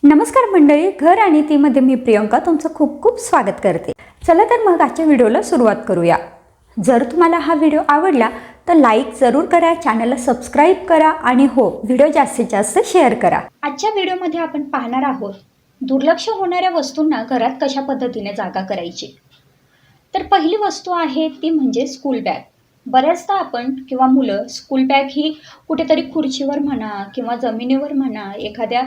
नमस्कार मंडळी, घर आणि तीमध्ये मी प्रियंका तुमचं खूप खूप स्वागत करते. चला तर मग आजच्या व्हिडिओला सुरुवात करूया. जर तुम्हाला हा व्हिडिओ आवडला तर लाईक जरूर करा, चॅनलला सबस्क्राईब करा आणि हो, व्हिडिओ जास्तीत जास्त शेअर करा. आजच्या व्हिडिओमध्ये आपण पाहणार आहोत दुर्लक्ष होणाऱ्या वस्तूंना घरात कशा पद्धतीने जागा करायची. तर पहिली वस्तू आहे ती म्हणजे स्कूल बॅग. बऱ्याचदा आपण किंवा मुलं स्कूल बॅग ही कुठेतरी खुर्चीवर म्हणा किंवा जमिनीवर म्हणा एखाद्या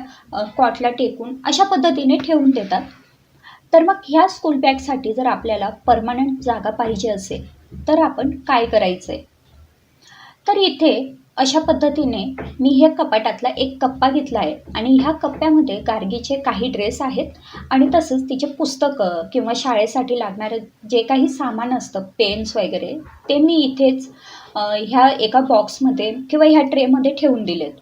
कॉटला टेकून अशा पद्धतीने ठेवून देतात. तर मग ह्या स्कूल बॅगसाठी जर आपल्याला परमनंट जागा पाहिजे असेल तर आपण काय करायचं आहे. तर इथे अशा पद्धतीने मी हे कपाटातला एक कप्पा घेतला आहे आणि ह्या कप्प्यामध्ये गार्गीचे काही ड्रेस आहेत आणि तसंच तिचे पुस्तकं किंवा शाळेसाठी लागणारं जे काही सामान असतं, पेन्स वगैरे, ते मी इथेच ह्या एका बॉक्समध्ये किंवा ह्या ट्रेमध्ये ठेवून दिलेत.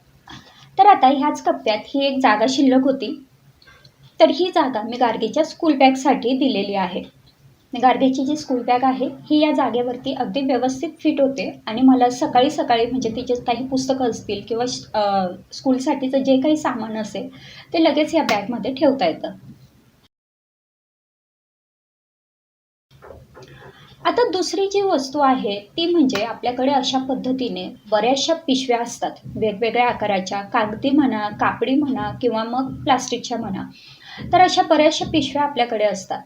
तर आता ह्याच कप्प्यात ही एक जागा शिल्लक होती, तर ही जागा मी गार्गीच्या स्कूल बॅगसाठी दिलेली आहे. गार्गीची जी स्कूल बॅग आहे ही या जागेवरती अगदी व्यवस्थित फिट होते आणि मला सकाळी सकाळी म्हणजे तिचे काही पुस्तकं असतील किंवा स्कूलसाठीचं जे काही सामान असेल ते लगेच या बॅगमध्ये ठेवता येतं. आता दुसरी जी वस्तू आहे ती म्हणजे आपल्याकडे अशा पद्धतीने बऱ्याचशा पिशव्या असतात, वेगवेगळ्या आकाराच्या, कागदी म्हणा, कापडी म्हणा किंवा मग प्लास्टिकच्या म्हणा. तर अशा बऱ्याचशा पिशव्या आपल्याकडे असतात.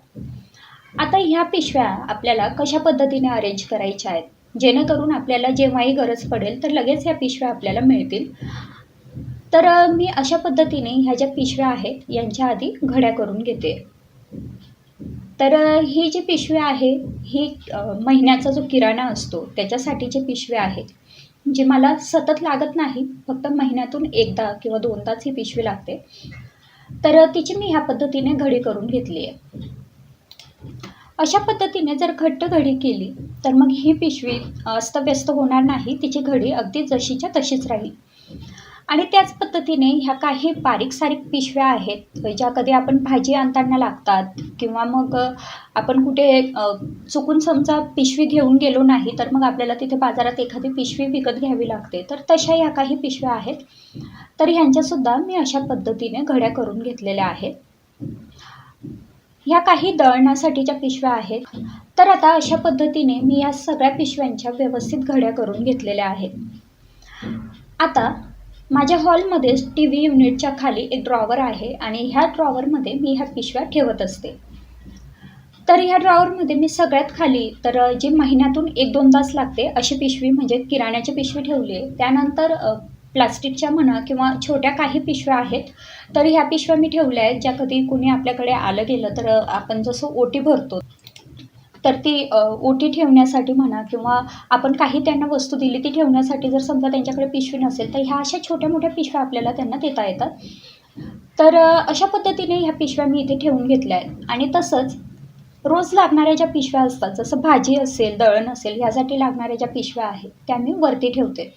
आता ह्या पिशव्या आपल्याला कशा पद्धतीने अरेंज करायच्या आहेत जेणेकरून आपल्याला जेव्हाही गरज पडेल तर लगेच ह्या पिशव्या आपल्याला मिळतील. तर मी अशा पद्धतीने ह्या ज्या पिशव्या आहेत यांच्या आधी घड्या करून घेते. तर ही जी पिशवी आहे ही महिन्याचा जो किराणा असतो त्याच्यासाठीची पिशव्या आहेत, जी मला सतत लागत नाही, फक्त महिन्यातून एकदा किंवा दोनदाच ही पिशवी लागते. तर तिची मी ह्या पद्धतीने घडी करून घेतली आहे. अशा पद्धतीने जर घट्ट घडी केली तर मग ही पिशवी अस्तव्यस्त होणार नाही, तिची घडी अगदी जशीच्या तशीच राहील. आणि त्याच पद्धतीने ह्या काही बारीक सारीक पिशव्या आहेत ज्या कधी आपण भाजी आणताना लागतात किंवा मग आपण कुठे चुकून समजा पिशवी घेऊन गेलो नाही तर मग आपल्याला तिथे बाजारात एखादी पिशवी विकत घ्यावी लागते, तर तशा ह्या काही पिशव्या आहेत. तर ह्यांच्यासुद्धा मी अशा पद्धतीने घड्या करून घेतलेल्या आहेत. ह्या काही दळण्यासाठीच्या पिशव्या आहेत. तर आता अशा पद्धतीने मी या सगळ्या पिशव्यांच्या व्यवस्थित घड्या करून घेतलेल्या आहेत. आता माझ्या हॉलमध्ये टी व्ही युनिटच्या खाली एक ड्रॉवर आहे आणि ह्या ड्रॉवरमध्ये मी ह्या पिशव्या ठेवत असते. तर ह्या ड्रॉवरमध्ये मी सगळ्यात खाली तर जी महिन्यातून एक दोनदाच लागते अशी पिशवी म्हणजे किराण्याची पिशवी ठेवली आहे. त्यानंतर प्लास्टिकच्या म्हणा किंवा छोट्या काही पिशव्या आहेत, तर ह्या पिशव्या मी ठेवल्या आहेत ज्या कधी कुणी आपल्याकडे आलं गेलं तर आपण जसं ओटी भरतो तर ती ओटी ठेवण्यासाठी म्हणा किंवा आपण काही त्यांना वस्तू दिली ती ठेवण्यासाठी जर समजा त्यांच्याकडे पिशवी नसेल तर ह्या अशा छोट्या मोठ्या पिशव्या आपल्याला त्यांना देता येतात. तर अशा पद्धतीने ह्या पिशव्या मी इथे ठेवून घेतल्या आहेत. आणि तसंच रोज लागणाऱ्या ज्या पिशव्या असतात, जसं भाजी असेल, दळण असेल, ह्यासाठी लागणाऱ्या ज्या पिशव्या आहेत त्या मी वरती ठेवते.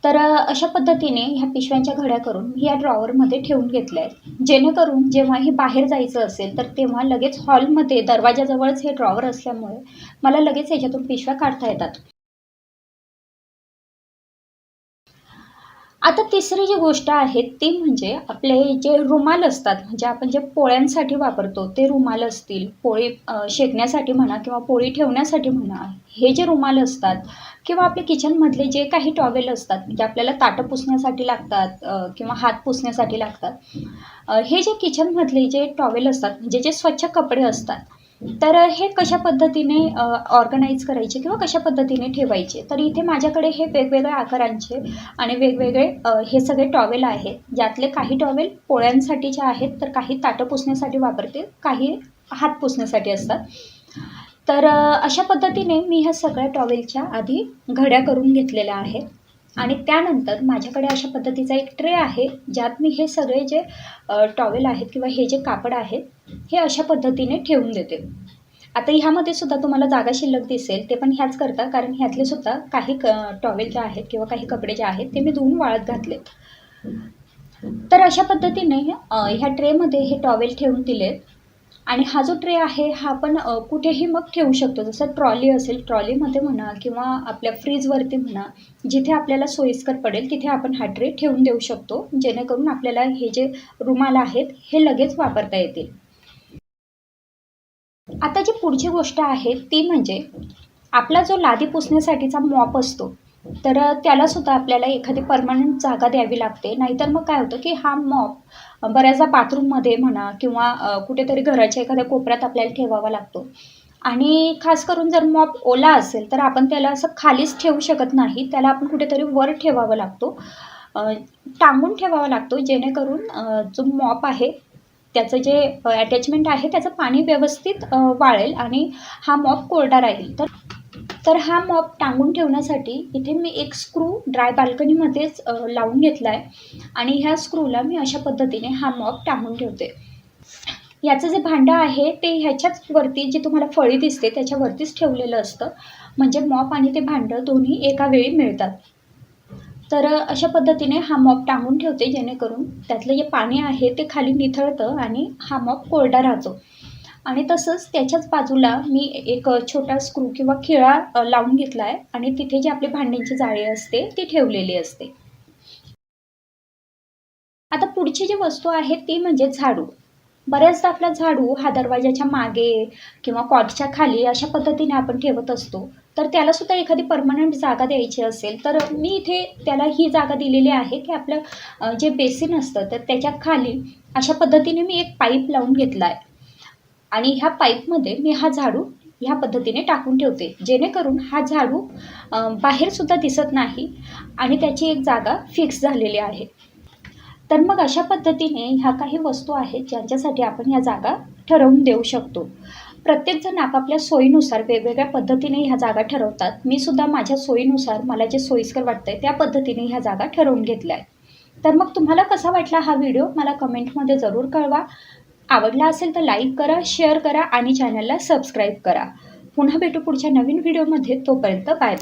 तर अशा पद्धतीने ह्या पिशव्यांच्या घड्या करून मी या ड्रॉवरमध्ये ठेवून घेतल्या आहेत, जेणेकरून जेव्हाही बाहेर जायचं असेल तर तेव्हा लगेच हॉलमध्ये दरवाजाजवळच हे ड्रॉवर असल्यामुळे मला लगेच ह्याच्यातून पिशव्या काढता येतात. आता तिसरी जी गोष्ट आहे ती म्हणजे आपले जे रुमाल असतात, म्हणजे आपण जे पोळ्यांसाठी वापरतो ते रुमाल असतील, पोळी शेकण्यासाठी म्हणा किंवा पोळी ठेवण्यासाठी म्हणा, हे जे रुमाल असतात किंवा आपले किचनमधले जे काही टॉवेल असतात, म्हणजे आपल्याला ताटं पुसण्यासाठी लागतात किंवा हात पुसण्यासाठी लागतात, हे जे किचनमधले जे टॉवेल असतात म्हणजे जे स्वच्छ कपडे असतात, तर हे कशा पद्धतीने ऑर्गनाईज करायचे किंवा कशा पद्धतीने ठेवायचे. तर इथे माझ्याकडे हे वेगवेगळ्या आकारांचे आणि वेगवेगळे हे सगळे टॉवेल आहेत, ज्यातले काही टॉवेल पोळ्यांसाठीचे आहेत तर काही ताटं पुसण्यासाठी वापरते, काही हात पुसण्यासाठी असतात. तर अशा पद्धतीने मी ह्या सगळ्या टॉवेलच्या आधी घड्या करून घेतलेल्या आहेत. आणि त्यानंतर माझ्याकडे अशा पद्धतीचा एक ट्रे आहे ज्यात मी हे सगळे जे टॉवेल आहेत किंवा हे जे कापड आहेत हे अशा पद्धतीने ठेवून देते. आता ह्यामध्ये सुद्धा तुम्हाला जागा शिल्लक दिसेल, ते पण ह्याच करता, कारण ह्यातले सुद्धा काही टॉवेल जे आहेत किंवा काही कपडे जे आहेत ते मी धुवून वाळत घातलेत. तर अशा पद्धतीने ह्या ट्रेमध्ये हे टॉवेल ठेवून दिलेत. आणि हा जो ट्रे आहे हा आपण कुठेही मग ठेवू शकतो. जसं ट्रॉली असेल, ट्रॉलीमध्ये म्हणा किंवा आपल्या फ्रीजवरती म्हणा, जिथे आपल्याला सोयीस्कर पडेल तिथे आपण हा ट्रे ठेवून देऊ शकतो, जेणेकरून आपल्याला हे जे रुमाल आहेत हे लगेच वापरता येतील. आता जी पुढची गोष्ट आहे ती म्हणजे आपला जो लादी पुसण्यासाठीचा मॉप असतो, तर त्यालासुद्धा आपल्याला एखादी परमनंट जागा द्यावी लागते. नाहीतर मग काय होतं की हा मॉप बऱ्याचदा बाथरूममध्ये म्हणा किंवा कुठेतरी घराच्या एखाद्या कोपऱ्यात आपल्याला ठेवावा लागतो. आणि खास करून जर मॉप ओला असेल तर आपण त्याला असं खालीच ठेवू शकत नाही. त्याला आपण कुठेतरी वर ठेवावा लागतो. टांगून ठेवावा लागतो, जेणेकरून जो मॉप आहे त्याचं जे अटॅचमेंट आहे त्याचं पाणी व्यवस्थित वाळेल आणि हा मॉप कोरडा राहील. तर हा मॉप टांगून ठेवण्यासाठी इथे मी एक स्क्रू ड्राय बाल्कनीमध्येच लावून घेतला आहे आणि ह्या स्क्रूला मी अशा पद्धतीने हा मॉप टांगून ठेवते. याचं जे भांडं आहे ते ह्याच्याच वरती जी तुम्हाला फळी दिसते त्याच्यावरतीच ठेवलेलं असतं, म्हणजे मॉप आणि ते भांडं दोन्ही एका वेळी मिळतात. तर अशा पद्धतीने हा मॉप टांगून ठेवते, जेणेकरून त्यातलं जे पाणी आहे ते खाली निथळतं आणि हा मॉप कोरडा राहतो. आणि तसंच त्याच्याच बाजूला मी एक छोटा स्क्रू किंवा खिळा लावून घेतला आहे आणि तिथे जी आपली भांड्यांची जाळी असते ती ठेवलेली असते. आता पुढची जी वस्तू आहे ती म्हणजे झाडू. बऱ्याचदा आपला झाडू हा दरवाजाच्या मागे किंवा कॉटच्या खाली अशा पद्धतीने आपण ठेवत असतो. तर त्यालासुद्धा एखादी परमनंट जागा द्यायची असेल तर मी इथे त्याला ही जागा दिलेली आहे की आपलं जे बेसिन असतं तर त्याच्या खाली अशा पद्धतीने मी एक पाईप लावून घेतला आहे. आणि ह्या पाईपमध्ये मी हा झाडू ह्या पद्धतीने टाकून ठेवते, जेणेकरून हा झाडू बाहेरसुद्धा दिसत नाही आणि त्याची एक जागा फिक्स झालेली आहे. तर मग अशा पद्धतीने ह्या काही वस्तू आहेत ज्यांच्यासाठी आपण ह्या जागा ठरवून देऊ शकतो. प्रत्येकजण आपापल्या सोयीनुसार वेगवेगळ्या पद्धतीने ह्या जागा ठरवतात. मी सुद्धा माझ्या सोयीनुसार मला जे सोयीस्कर वाटतंय त्या पद्धतीने ह्या जागा ठरवून घेतल्या आहेत. तर मग तुम्हाला कसा वाटला हा व्हिडिओ मला कमेंटमध्ये जरूर कळवा. आवडला असेल तर लाईक करा, शेअर करा आणि चॅनलला सबस्क्राईब करा. पुन्हा भेटू पुढच्या नवीन व्हिडिओमध्ये. तोपर्यंत बाय बाय.